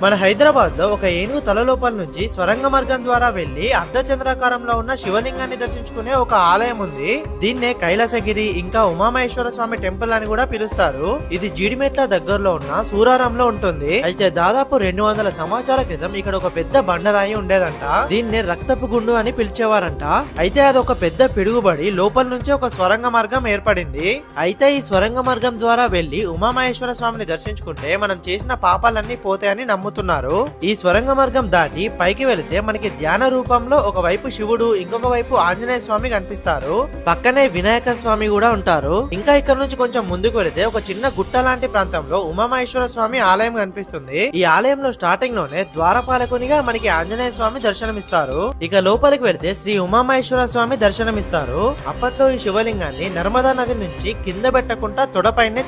మన హైదరాబాద్ లో ఒక ఏనుగు తల లోపల నుంచి స్వరంగ మార్గం ద్వారా వెళ్లి అర్ధచంద్రాకారంలో ఉన్న శివలింగాన్ని దర్శించుకునే ఒక ఆలయం ఉంది. దీన్నే కైలాసగిరి ఇంకా ఉమామహేశ్వర స్వామి టెంపుల్ అని కూడా పిలుస్తారు. ఇది జీడిమెట్ల దగ్గరలో ఉన్న సూరారంలో ఉంటుంది. అయితే దాదాపు 200 సంవత్సరాల క్రితం ఇక్కడ ఒక పెద్ద బండరాయి ఉండేదంట. దీన్నే రక్తపు గుండు అని పిలిచేవారంట. అయితే అది ఒక పెద్ద పిడుగుబడి లోపల నుంచి ఒక స్వరంగ మార్గం ఏర్పడింది. అయితే ఈ స్వరంగ మార్గం ద్వారా వెళ్లి ఉమామహేశ్వర స్వామిని దర్శించుకుంటే మనం చేసిన పాపాలన్నీ పోతాయని నమ్ముతున్నారు. ఈ స్వరంగ మార్గం దాటి పైకి వెళితే మనకి ధ్యాన రూపంలో ఒక వైపు శివుడు ఇంకొక వైపు ఆంజనేయ స్వామి కనిపిస్తారు. పక్కనే వినాయక స్వామి కూడా ఉంటారు. ఇంకా ఇక్కడ నుంచి కొంచెం ముందుకు వెళితే ఒక చిన్న గుట్ట లాంటి ప్రాంతంలో ఉమామహేశ్వర స్వామి ఆలయం కనిపిస్తుంది. ఈ ఆలయంలో స్టార్టింగ్ లోనే ద్వారపాలకునిగా మనకి ఆంజనేయ స్వామి దర్శనమిస్తారు. ఇక లోపలికి వెళితే శ్రీ ఉమామహేశ్వర స్వామి దర్శనమిస్తారు. అప్పట్లో ఈ శివలింగాన్ని నర్మదా నది నుంచి కింద పెట్టకుండా తొడపైనే